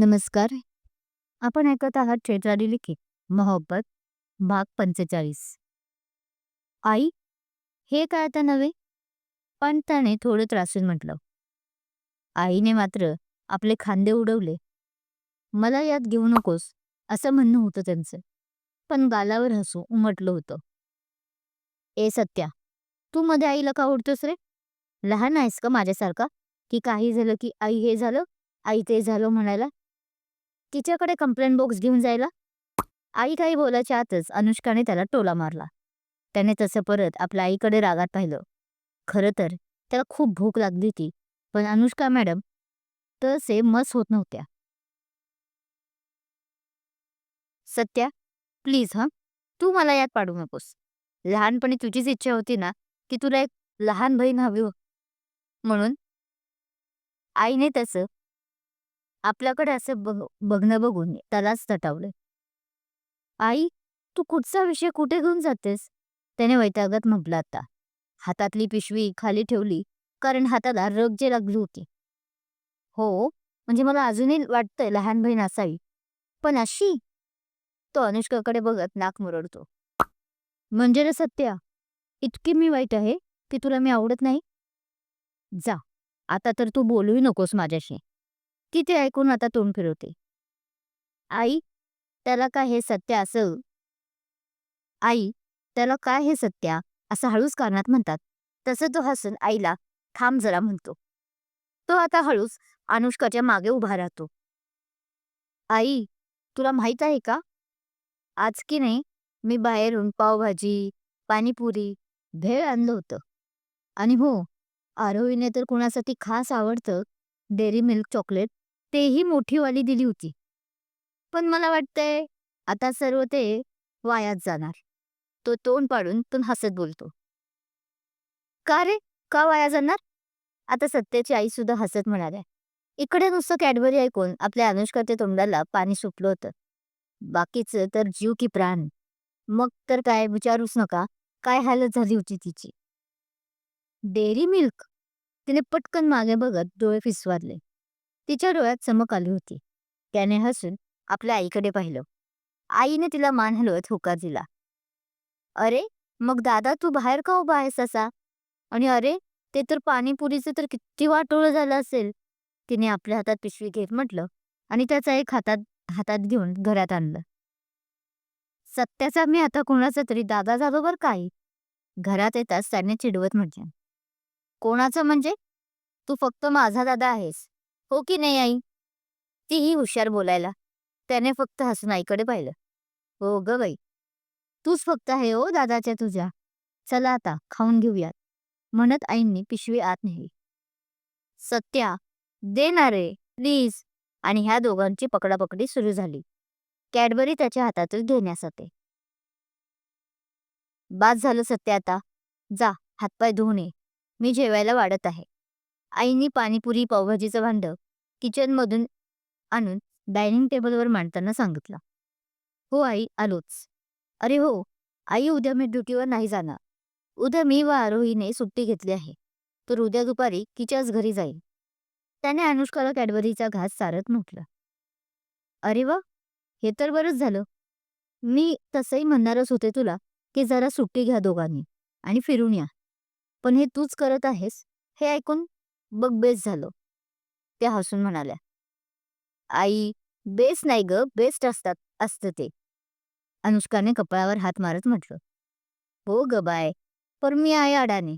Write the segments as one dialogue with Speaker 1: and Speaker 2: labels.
Speaker 1: नमस्कार. आपण ऐकत आहात चैत्राली लिखित मोहब्बत भाग 45. आई, हे काय आता नव्हे? पण त्याने थोडं त्रासून म्हटलं. आईने मात्र आपले खांदे उडवले. मला यात घेऊ नकोस, असं म्हणणं होतं त्यांचं. पण गालावर हसू उमटलं होतं. ए सत्या, तू मध्ये आईला का ओढतोस रे? लहान आहेस का माझ्यासारखा? की काही झालं की आई हे झालं, आई ते झालं म्हणायला? तिच्याकडे कंप्लेंट बॉक्स घेऊन जायला? आई काही बोलायच्या आतच अनुष्काने त्याला टोला मारला. त्याने तसं परत आपल्या आईकडे रागात पाहिलं. खरं तर त्याला खूप भूक लागली होती, पण अनुष्का मॅडम तसे मस होत नव्हत्या. सत्या, प्लीज हं, तू मला यात पाडू नकोस. लहानपणी तुझीच इच्छा होती ना की तुला एक लहान बहीण हवी म्हणून. आईने तसं आपल्याकडे असं बघणं बघून त्यालाच तटावलं. आई, तू कुठचा विषय कुठे घेऊन जातेस? त्याने वैतागत म्हटलं आता. हातातली पिशवी खाली ठेवली, कारण हाताला रग जे लागली होती. हो, म्हणजे मला अजूनही वाटतंय लहान बहीण असावी. पण अशी? तो अनुष्काकडे बघत नाक मुरडतो. म्हणजे रे सत्या, इतकी मी वाईट आहे की तुला मी आवडत नाही? जा, आता तर तू बोलूही नकोस माझ्याशी. किती ऐकून आता तोंड फिरवते. आई, त्याला काय हे सत्य असं आई, त्याला काय हे सत्या असं हळूच कानात म्हणतात. तसं तो हसून आईला थांब जरा म्हणतो. तो आता हळूच अनुष्काच्या मागे उभा राहतो. आई, तुला माहित आहे का? आज की नाही मी बाहेरून पावभाजी, पाणीपुरी, भेळ आणलं होतं. आणि हो, आरोहीने तर कुणासाठी खास आवडतं डेअरी मिल्क चॉकलेट, तेही मोठीवाली दिली होती. पण मला वाटतंय आता सर्व ते वायाच जाणार. तो तोंड पाडून पण हसत बोलतो. का रे? का वाया जाणार? आता सत्याची आई सुद्धा हसत म्हणाल्या. इकडे नुसतं कॅडबरी ऐकून आपल्या अनुष्काच्या तोंडाला पाणी सुटलं होतं. बाकीचं तर जीव की प्राण. मग तर काय विचारूच नका, काय हालत झाली होती तिची. Dairy milk? तिने पटकन मागे बघत डोळे फिसवारले. तिच्या डोळ्यात चमक आली होती. त्याने हसून आपल्या आईकडे पाहिलं. आईने तिला मान हलवत होकार दिला. अरे, मग दादा तू बाहेर का उभा आहेस असा? आणि अरे, ते तर पाणीपुरीचं तर किती वाटोळं झालं असेल. तिने आपल्या हातात पिशवी घेत म्हटलं आणि त्याचा एक हातात हातात घेऊन घरात आणलं. सत्याचा मी आता कोणाचा तरी दादा झालो बरं का. घरात येताच त्याने चिडवत म्हटलं. कोणाचं म्हणजे? तू फक्त माझा दादा आहेस. हो की नाही आई? तीही हुशार बोलायला. त्याने फक्त हसून आईकडे पाहिलं. हो ग बाई, तूच फक्त आहे हो दादाच्या तुझ्या. चला आता खाऊन घेऊयात, म्हणत आईंनी पिशवी आत नेली. सत्या, दे ना रे प्लीज. आणि ह्या दोघांची पकडापकडी सुरू झाली. कॅडबरी त्याच्या हातातून घेण्यासाठी. बाद झालं सत्या आता. जा, हातपाय धुवून ये. मी जेवायला वाढत आहे. आईनी पाणीपुरी पावभाजीचं भांड किचनमधून आणून डायनिंग टेबलवर मांडताना सांगितलं. हो आई, आलोच. अरे हो, आई उद्या मी ड्युटीवर नाही जाणार. उद्या मी व आरोहीने सुट्टी घेतली आहे. तर उद्या दुपारी तिच्याच घरी जाईल. त्याने अनुष्काला कॅडबरीचा घास चारत म्हटलं. अरे वा, हे तर बरंच झालं. मी तसंही म्हणणारच होते तुला की जरा सुट्टी घ्या दोघांनी आणि फिरून या. पण हे तूच करत आहेस हे ऐकून बघ बेस झालं. त्या हसून म्हणाल्या. आई, बेस नाही ग, बेस्ट असतं ते. अनुष्काने कपाळावर हात मारत म्हटलं. हो ग बाय, पण मी आहे अडाणी.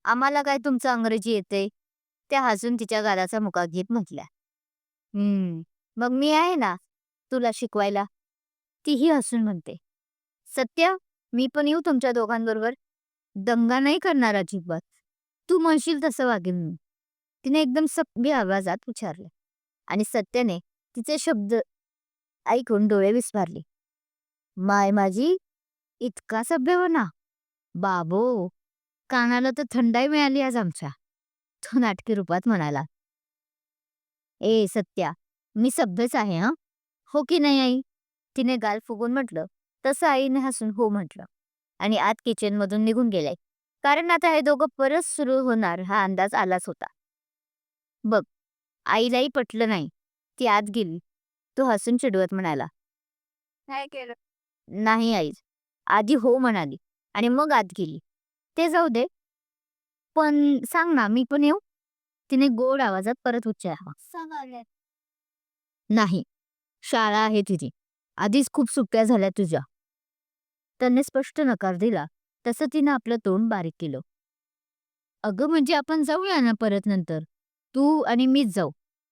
Speaker 1: आम्हाला काय तुमचं अंग्रेजी येते? त्या हसून तिच्या गालाचा मुका घेत म्हटल्या. मग मी आहे ना तुला शिकवायला. तीही हसून म्हणते. सत्या, मी पण येऊ तुमच्या दोघांबरोबर? दंगा नाही करणार अजिबात. तू म्हणशील तसं वागेन मी. तिने एकदम सभ्य आवाजात विचारले. आणि सत्याने तिचे शब्द ऐकून डोळे विस्फारले. माय माझी, इतका सभ्यपणा? बाबो, कानाला तर थंडाई मिळाली आज आमच्या. तो नाटकी रूपात म्हणाला. ए सत्या, मी सभ्यच आहे हं. हो की नाही आई? तिने गाल फुगून म्हटलं. तसं आईने हसून हो म्हटलं आणि आत किचनमधून निघून गेले. कारण आता हे दोघं परत सुरू होणार हा अंदाज आलाच होता. बघ, आईलाही पटलं नाही. ती आत गेली तो हसून चिडवत म्हणाला,
Speaker 2: काय केलं?
Speaker 1: "नाही आई." आधी हो म्हणाली आणि मग आत गेली. "ते जाऊ दे, पण सांग ना, मी पण येऊ?" तिने गोड आवाजात परत उच्चारला.
Speaker 2: सांगायला.
Speaker 1: "नाही, शाळा आहे तुझी. आधीच खूप सुट्ट्या झाल्या तुझ्या." त्याने स्पष्ट नकार दिला. तसं तिनं आपलं तोंड बारीक केलं. "अगं म्हणजे आपण जाऊया ना परत नंतर. तू आणि मीच जाऊ.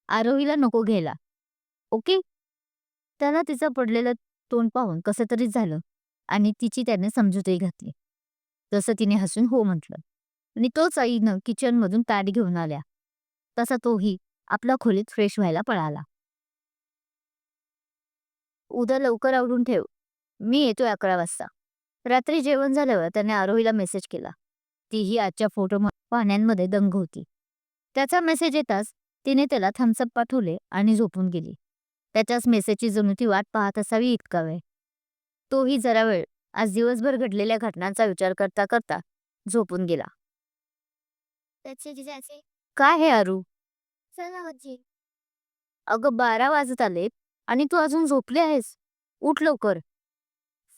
Speaker 1: आरोहीला नको घ्यायला. ओके?" त्याला तिचं पडलेलं तोंड पाहून कसं तरीच झालं आणि तिची त्याने समजूतही घातली. तसं तिने हसून हो म्हटलं आणि तोच आईनं किचनमधून ताट घेऊन आल्या. तसा तोही आपल्या खोलीत फ्रेश व्हायला पळाला. "उद्या लवकर आवरून ठेव. मी येतोय 11 वाजता." रात्री जेवण झाल्यावर त्याने आरोहीला मेसेज केला. तीही आजच्या फोटो पाहण्यांमध्ये दंग होती. त्याचा मेसेज येताच तिने त्याला थम्सअप पाठवले आणि झोपून गेली. त्याच्याच मेसेजची जणू ती वाट पाहत असावी इतका वेळ. तोही जरा वेळ आज दिवसभर घडलेल्या घटनांचा विचार करता करता झोपून गेला.
Speaker 2: त्याचे जिजाचे.
Speaker 1: "काय हे आरू?
Speaker 2: चला आजी.
Speaker 1: अगं 12 वाजत आलेत आणि तू अजून झोपली आहेस? उठ लवकर."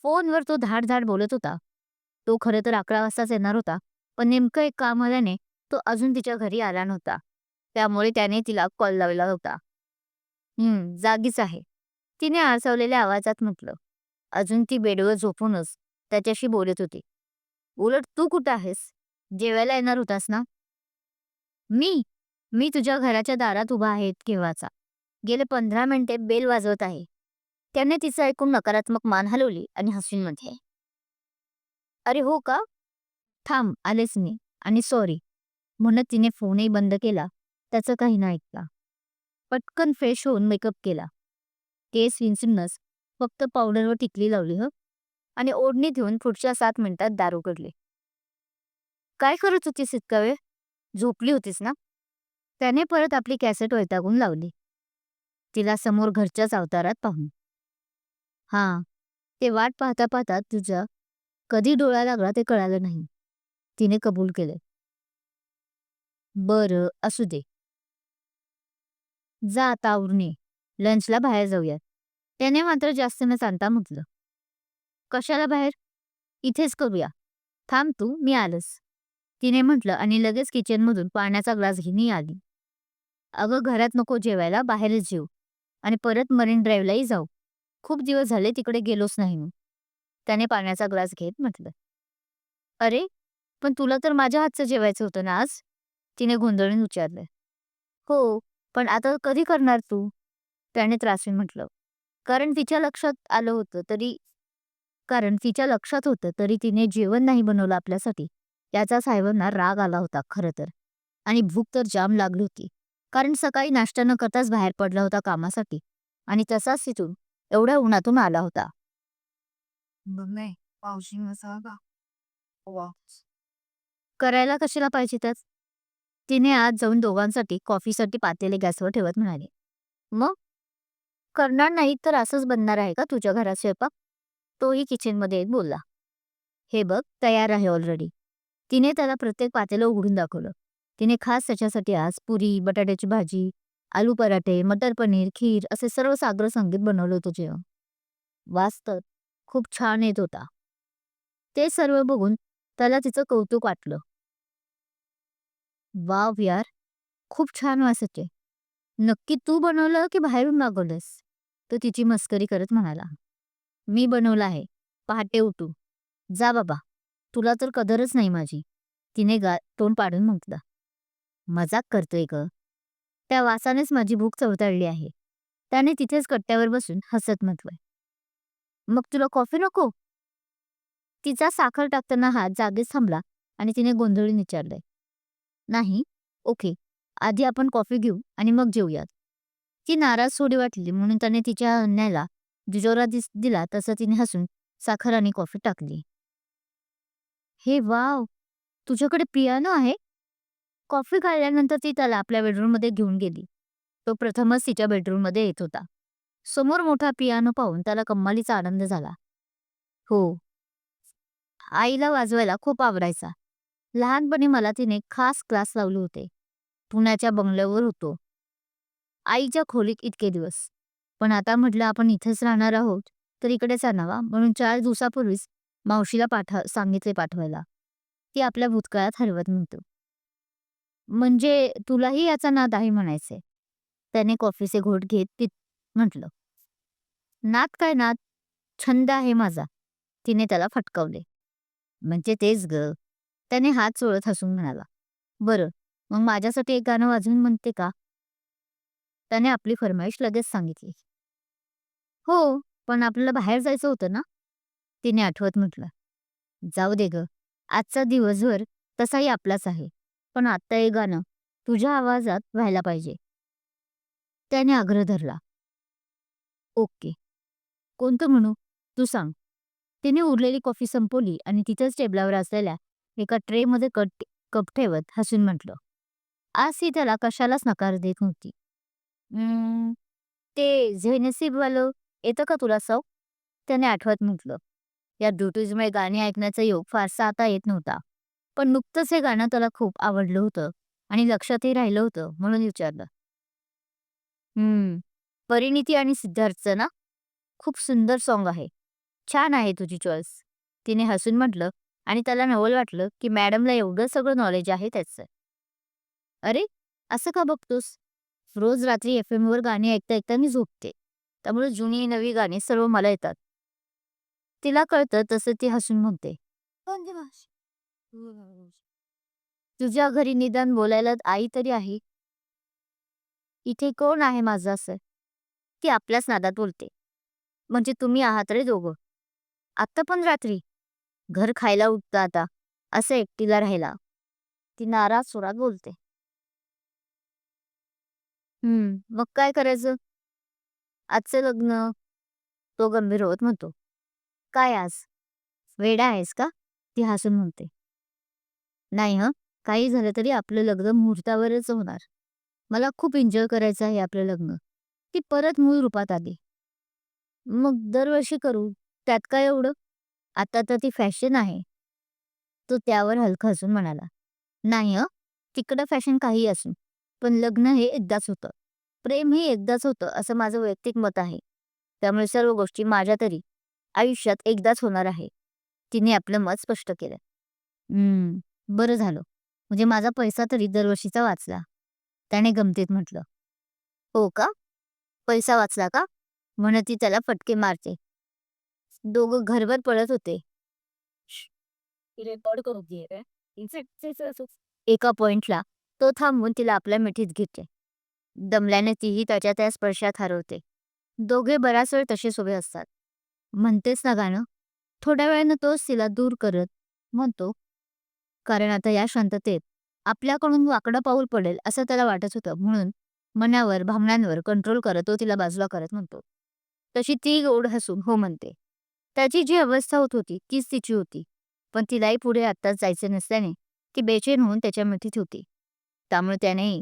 Speaker 1: फोनवर तो धाड-धाड बोलत होता. तो खरं तर 11 वाजताच येणार होता, पण नेमकं एक काम आल्याने तो अजून तिच्या घरी आला नव्हता. त्यामुळे त्याने तिला कॉल लावला होता. जागीच आहे." तिने आळसावलेल्या आवाजात म्हटलं. अजून ती बेडवर झोपूनच त्याच्याशी बोलत होती. "उलट तू कुठं आहेस? जेवायला येणार होतास ना?" "मी? मी तुझ्या घराच्या दारात उभा आहे केव्हाचा. गेले 15 मिनिटे बेल वाजवत आहे." त्याने तिचं ऐकून नकारात्मक मान हलवली आणि हसून म्हटले, "अरे हो का? थांब आलेच मी आणि सॉरी." म्हणत तिने फोनही बंद केला. त्याचं काही न ऐकता. पटकन फ्रेश होऊन मेकअप केला. केस विंचरूनच फक्त पावडरवर टिकली लावली आणि ओढणी घेऊन पुढच्या 7 मिनिटात दार उघडले. "काय करत होतीस इतका वेळ? झोपली होतीस ना?" त्याने परत आपली कॅसेट वैतागून लावली. तिला समोर घरच्याच अवतारात पाहून. "हां, ते वाट पाहता पाहता तुझा कधी डोळा लागला ते कळालं नाही." तिने कबूल केले. "बरं, असू दे. जा आता आवरून ये. लंचला बाहेर जाऊयात." त्याने मात्र जास्त न सांगता म्हटलं. "कशाला बाहेर? इथेच करूया. थांब तू, मी आलंच." तिने म्हटलं आणि लगेच किचनमधून पाण्याचा ग्लास घेऊन आली. "अगं घरात नको जेवायला, बाहेरच जेऊ आणि परत मरीन ड्राईव्हलाही जाऊ. खूप दिवस झाले तिकडे गेलोच नाही मी." त्याने पाण्याचा ग्लास घेत म्हटलं. "अरे, पण तुला तर माझ्या हातचं जेवायचं होतं ना आज?" तिने गोंधळून विचारलं. "हो, पण आता कधी करणार तू?" त्याने त्रासून म्हटलं. कारण तिच्या लक्षात होतं तरी तिने जेवण नाही बनवलं आपल्यासाठी. याचा साहेबांना राग आला होता खरं तर. आणि भूक तर जाम लागली होती. कारण सकाळी नाश्ता न करताच बाहेर पडला होता कामासाठी आणि तसाच तिथून एवढ्या उन्हातून आला होता.
Speaker 2: नाही पावशी मसाला. वा.
Speaker 1: करायला कशाला पाहिजे त्यात? तिने आज जाऊन दोघांसाठी कॉफीसाठी पातेले गॅसवर ठेवत म्हणाले. "मग करणार नाही तर असंच बनणार आहे का तुझ्या घरात स्वयंपाक?" तोही किचनमध्ये येत बोलला. "हे बघ तयार आहे ऑलरेडी." तिने त्याला प्रत्येक पातेलं उघडून दाखवलं. तिने खास त्याच्यासाठी आज पुरी, बटाट्याची भाजी, आलू पराठे, मटर पनीर, खीर असे सर्व साग्र संगीत बनवलं होतं जेवण. वास तर खूप छान येत होता. ते सर्व बघून त्याला तिचं कौतुक वाटलं. "वाव यार, खूप छान वास येतोय. नक्की तू बनवलं की बाहेरून मागवलंस?" तो तिची मस्करी करत म्हणाला. "मी बनवलं आहे. पहाटे उठू. जा बाबा, तुला तर कदरच नाही माझी." तिने तोंड पाडून म्हटलं. "मजाक करतोय ग. त्या वासानेच माझी भूक चवताळली आहे." त्याने तिथेच कट्ट्यावर बसून हसत म्हटलं. "मग तुला कॉफी नको?" तिचा साखर टाकताना हात जागेच थांबला आणि तिने गोंधळून विचारलंय. "नाही, ओके. आधी आपण कॉफी घेऊ आणि मग जेऊयात." ती नाराज थोडी वाटली म्हणून त्याने तिच्या अन्याला दुजोरा दिला तसं तिने हसून साखर आणि कॉफी टाकली. "हे वाव! तुझ्याकडे पियानो आहे?" कॉफी काढल्यानंतर ती त्याला आपल्या बेडरूममध्ये घेऊन गेली. तो प्रथमच तिच्या बेडरूममध्ये येत होता. समोर मोठा पियानो पाहून त्याला कमालीचा आनंद झाला. "हो, आईला वाजवायला खूप आवडायचा. लहानपणी मला तिने खास क्लास लावले होते. पुण्याच्या बंगल्यावर होतो. आईच्या खोलीत इतके दिवस." पण आता म्हटलं आपण इथेच राहणार आहोत, तर इकडेच आणावा म्हणून 4 दिवसापूर्वीच मावशीला सांगितले पाठवायला. ती आपल्या भूतकाळात हरवत नव्हतं. म्हणजे तुलाही याचा नाद आहे म्हणायचंय. त्याने कॉफीचे घोट घेत म्हटलं. नाद काय नाद? छंद आहे माझा. तिने त्याला फटकावले. म्हणजे तेच ग. त्याने हात चोळत हसून म्हणाला. बरं, मग माझ्यासाठी एक गाणं वाजवून म्हणते का? त्याने आपली फर्माईश लगेच सांगितली. हो, पण आपल्याला बाहेर जायचं होतं ना? तिने आठवत म्हटलं. जाऊ दे ग. आजचा दिवसभर तसाही आपलाच आहे. पण आत्ता हे गाणं तुझ्या आवाजात व्हायला पाहिजे. त्याने आग्रह धरला. ओके. कोणतं म्हणू? तू सांग. तिने उरलेली कॉफी संपवली आणि तिथंच टेबलावर असलेल्या एका ट्रेमध्ये कप ठेवत हसून म्हटलं. आज ती त्याला कशालाच नकार देत नव्हती. ते झे नसीबवालं येतं का तुला सौ? त्याने आठवत म्हटलं. या ड्युटीजमुळे गाणी ऐकण्याचा योग फारसा आता येत नव्हता. पण नुकतंच हे गाणं त्याला खूप आवडलं होतं आणि लक्षातही राहिलं होतं म्हणून विचारलं. परिणीती आणि सिद्धार्थचं ना? खूप सुंदर सॉन्ग आहे. छान आहे तुझी चॉईस. तिने हसून म्हटलं आणि त्याला नवल वाटलं की मॅडमला एवढं सगळं नॉलेज आहे त्याचं. अरे, असं का बघतोस? रोज रात्री एफएमवर गाणी ऐकता ऐकता मी झोपते. त्यामुळे जुनी नवी गाणी सर्व मला येतात. तिला कळतं तसं ती हसून म्हणते.
Speaker 2: कोणती भाषा?
Speaker 1: तुझ्या घरी निदान बोलायला आई तरी आहे. इथे कोण आहे माझं असं? ती आपल्याच नादात बोलते. म्हणजे तुम्ही आहात रे दोघं. आत्ता पण रात्री. घर खायला उठतं आता. असं एकटीला राहायला. ती नाराज सुरात बोलते. मग काय करायचं? आजचं लग्न. तो गंभीर होत म्हणतो. काय आज? वेडा आहेस का? ती हसून म्हणते. नाही हं. काही झालं तरी आपलं लग्न मुहूर्तावरच होणार. मला खूप एन्जॉय करायचं आहे आपलं लग्न. ती परत मूळ रूपात आली. मग दरवर्षी करू. त्यात काय एवढं? आता तर ती फॅशन आहे. तो त्यावर हलकं हसून म्हणाला. नाही हं. तिकडं फॅशन काही असून. पण लग्न हे एकदाच होतं. प्रेम हे एकदाच होतं असं माझं वैयक्तिक मत आहे. त्यामुळे सर्व गोष्टी माझ्या तरी आयुष्यात एकदाच होणार आहे. तिने आपलं मत स्पष्ट केलं. बरं झालं. म्हणजे माझा पैसा तरी दरवर्षीचा वाचला. त्याने गमतीत म्हटलं. हो का? पैसा वाचला का? म्हणत ती त्याला फटके मारते. दोघं घरभर पळत होते. रेकॉर्ड करू दे रे. एका पॉइंटला तो थांबून तिला आपल्या मिठीत घेते. दमल्याने तीही त्याच्या त्या स्पर्शात हरवते. दोघे बराच वेळ तसेच उभे असतात. म्हणतेस ना गाणं? थोड्या वेळानं तोच तिला दूर करत म्हणतो. कारण आता या शांततेत आपल्याकडून वाकडं पाऊल पडेल असं त्याला वाटत होतं म्हणून मनावर भावनांवर कंट्रोल करत तो तिला बाजूला करत म्हणतो. तशी ती गोड हसून हो म्हणते. त्याची जी अवस्था होत होती तीच तिची होती. पण तिलाही पुढे आत्ताच जायचे नसल्याने ती बेचैन होऊन त्याच्या मिठीत होती. त्यामुळे त्यानेही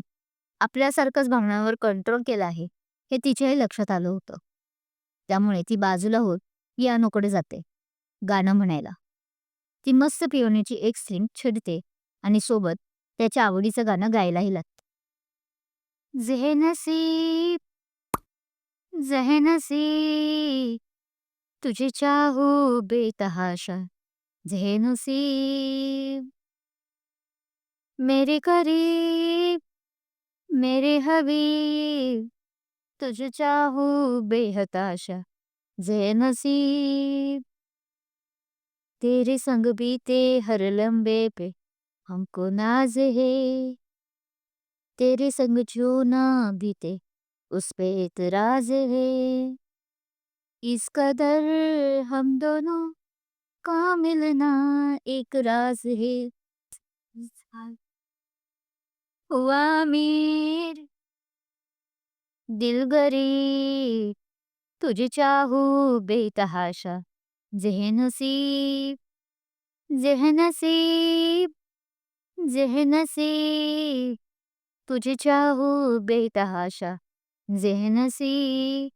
Speaker 1: आपल्यासारखंच भावनांवर कंट्रोल केला आहे हे तिच्याही लक्षात आलं होतं. त्यामुळे ती बाजूला होत पियानोकडे जाते गाणं म्हणायला. ती मस्त पियानोची एक स्ट्रिंग छेडते आणि सोबत त्याच्या आवडीचं गाणं गायलाही लागते. जे नसीब जे नसीब तुझे चाहू बेतहाशा जे नसीब मेरे करीब मेरे हबीब तुझे चाहू बेहताशा जे नसीब तेरे संग बीते हर लम्बे पे हमको नाज है तेरे संग जो ना बीते उस पे एतराज है इस कदर हम दोनों का मिलना एक राज है हुआ मीर दिल गरीब तुझे चाहू बेतहाशा जे नसीब जे नसीब जे नसीब तुझे चाहू बेतहाशा जे नसीब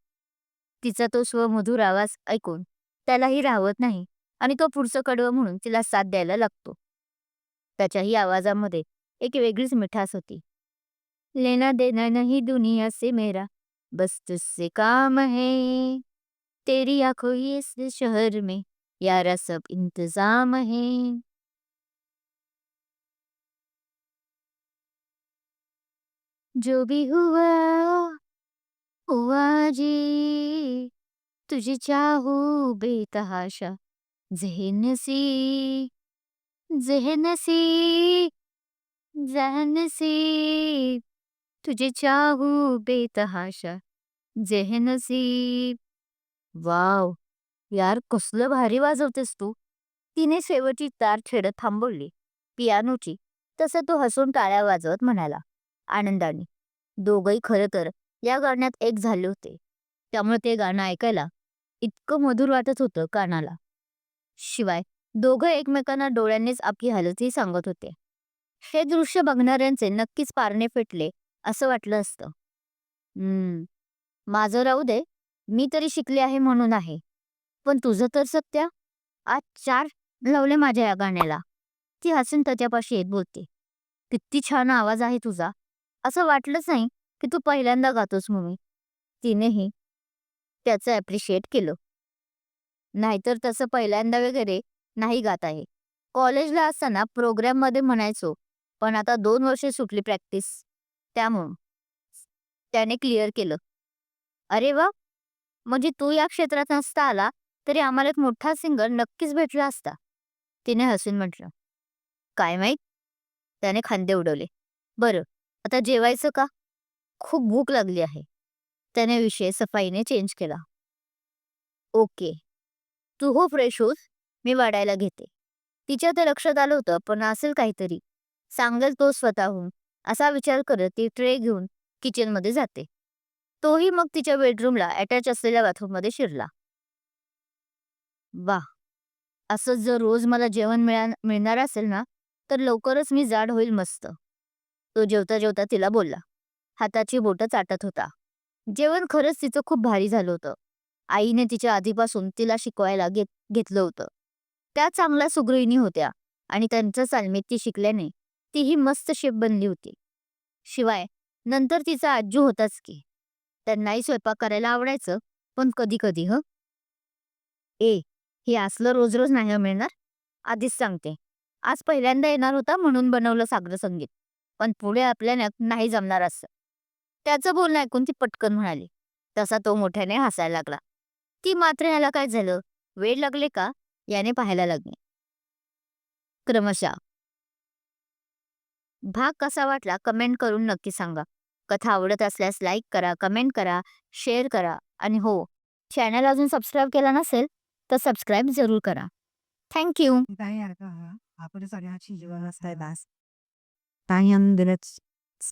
Speaker 1: तिचा तो स्वमधुर आवाज ऐकून त्यालाही राहवत नाही आणि तो पुढचं कडवं म्हणून तिला साथ द्यायला लागतो. त्याच्याही आवाजामध्ये एक वेगळीच मिठास होती. लेना देना नहीं दुनिया से मेरा बस तुझसे काम है, तेरी आंखों ही इस शहर में यारा सब इंतजाम है. जो भी हुआ हुआ जी, तुझे चाहूं बेतहाशा. जहन सी जहन सी जहन सी, तुझे चाहूं बेतहाशा. जहन सी. वाव, यार कसलं भारी वाजवतेस तू. तिने शेवटची तार छेडत थांबवली पियानोची. तसं तो हसून टाळ्या वाजवत म्हणाला आनंदाने. दोघही खरं तर या गाण्यात एक झाले होते, त्यामुळे ते गाणं ऐकायला इतकं मधुर वाटत होतं कानाला. शिवाय दोघं एकमेकांना डोळ्यांनीच आपली हालतही सांगत होते. हे दृश्य बघणाऱ्यांचे नक्कीच पारणे फेटले असं वाटलं असतं. माझं राहू दे, मी तरी शिकले आहे म्हणून आहे. पण तुझं तर सत्या, आज 4 लावले माझ्या या गाण्याला. ती हसून त्याच्यापाशी येत बोलते. किती छान आवाज आहे तुझा. असं वाटलंच नाही की तू पहिल्यांदा गातोस म्हणून. तिनेही त्याचं ॲप्रिशिएट केलं. नाहीतर तसं पहिल्यांदा वगैरे नाही गात आहे. कॉलेजला असताना प्रोग्राममध्ये म्हणायचो, पण आता 2 वर्षे सुटली प्रॅक्टिस. त्यामुळं. त्याने क्लिअर केलं. अरे वा, म्हणजे तू या क्षेत्रात नसता आला तरी आम्हाला एक मोठा सिंगर नक्कीच भेटला असता. तिने हसून म्हटलं. काय माहीत? त्याने खांदे उडवले. बरं, आता जेवायचं का? खूप भूक लागली आहे. त्याने विषय सफाईने चेंज केला. ओके, तू हो फ्रेश होस, मी वाढायला घेते. तिच्या ते लक्षात आलं होतं, पण असेल काहीतरी. सांगेल तो स्वतःहून असा विचार करत ती ट्रे घेऊन किचनमध्ये जाते. तोही मग तिच्या बेडरूमला अटॅच असलेल्या बाथरूममध्ये शिरला. वाह! असंच जर रोज मला जेवण मिळणार असेल ना, तर लवकरच मी जाड होईल मस्त. तो जेवता जेवता तिला बोलला. हाताची बोटं चाटत होता. जेवण खरंच तिचं खूप भारी झालं होतं. आईने तिच्या आधीपासून तिला शिकवायला घेतलं होतं. त्या चांगल्या सुगृहिणी होत्या आणि त्यांचं तालमीत ती शिकल्याने तीही मस्त शेफ बनली होती. शिवाय नंतर तिचा आज्जू होताच की. त्यांनाही स्वयंपाक करायला आवडायचं, पण कधी-कधी हं. हे असलं रोज-रोज नाही हं मिळणार. आधीच सांगते. आज पहिल्यांदा येणार होता म्हणून बनवलं साग्र संगीत. पण पुढे आपल्याला नाही जमणार असं. त्याचं बोलणं ऐकून ती पटकन म्हणाली. तसा तो मोठ्याने हसायला लागला. ती मात्र ह्याला काय झालं? वेड लागले का? याने पाहायला लागली. क्रमशः. भाग कसा वाटला कमेंट करून नक्की सांगा. कथा आवडत असल्यास लाईक करा, कमेंट करा, शेअर करा आणि हो, चॅनल अजून सबस्क्राईब केला नसेल तर सबस्क्राईब जरूर करा. Thank you.
Speaker 2: काही अर्थ हा आपण सगळ्याची जीवन असताय दास. काही अंदरच